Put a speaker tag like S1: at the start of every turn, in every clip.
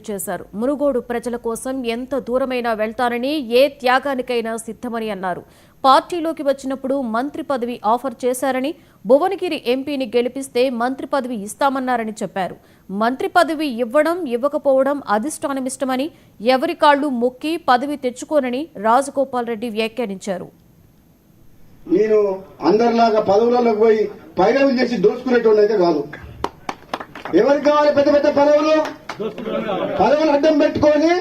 S1: చేశారు. మునుగోడు ప్రజల కోసం ఎంత దూరమైనా వెళ్తానని, ఏ త్యాగానికైనా సిద్ధమని అన్నారు. పార్టీలోకి వచ్చినప్పుడు మంత్రి పదవి ఆఫర్ చేశారని, భువనగిరి ఎంపీని గెలిపిస్తే మంత్రి పదవి ఇస్తామన్నారని చెప్పారు. మంత్రి పదవి ఇవ్వడం ఇవ్వకపోవడం అధిష్టానమిష్టమని, ఎవరి కాళ్లు మొక్కి పదవి తెచ్చుకోనని రాజగోపాల్ రెడ్డి వ్యాఖ్యానించారు.
S2: నేను అందరిలాగా పదవులలోకి పోయి పైరవులు చేసి దోచుకునేటోళ్ళైతే కాదు. ఎవరికి కావాలి పెద్ద పెద్ద పదవులు? పదవులు అడ్డం పెట్టుకొని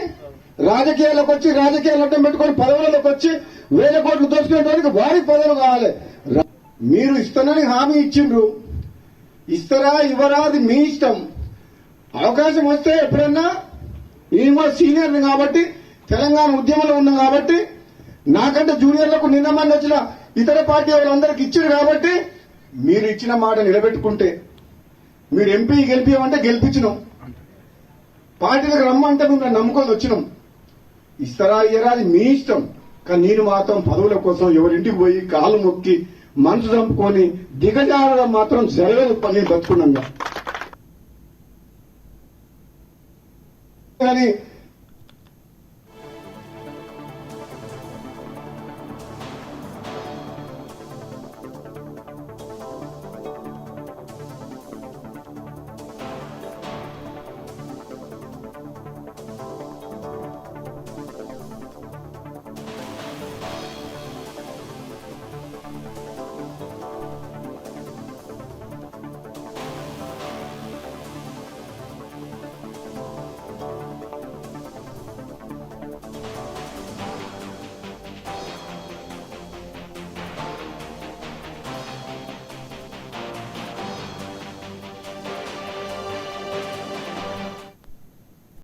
S2: రాజకీయాలకు వచ్చి రాజకీయాలు అడ్డం పెట్టుకొని పదవులకు వచ్చి వేల కోట్లు దోచుకునేటానికి వారికి పదవులు కావాలి. మీరు ఇస్తానని హామీ ఇచ్చిండ్రు, ఇస్తారా ఇవ్వరా అది మీ ఇష్టం. అవకాశం వస్తే ఎప్పుడన్నా నేను కూడా సీనియర్ని కాబట్టి తెలంగాణ ఉద్యమంలో ఉన్నాం కాబట్టి నాకంటే జూనియర్లకు నిన్న మంది వచ్చిన ఇతర పార్టీ వాళ్ళందరికి ఇచ్చారు కాబట్టి మీరు ఇచ్చిన మాట నిలబెట్టుకుంటే మీరు ఎంపీ గెలిపించమంటే గెలిపించినాం, పార్టీలకు రమ్మంటే మేము నమ్ముకొని వచ్చినాం. ఇస్తారా ఇయ్యరా అది మీ ఇష్టం. కానీ నేను మాత్రం పదవుల కోసం ఎవరింటికి పోయి కాలు మొక్కి మనసు చంపుకొని దిగజారడం మాత్రం జరగదు. నేను బతుకున్నాగా కానీ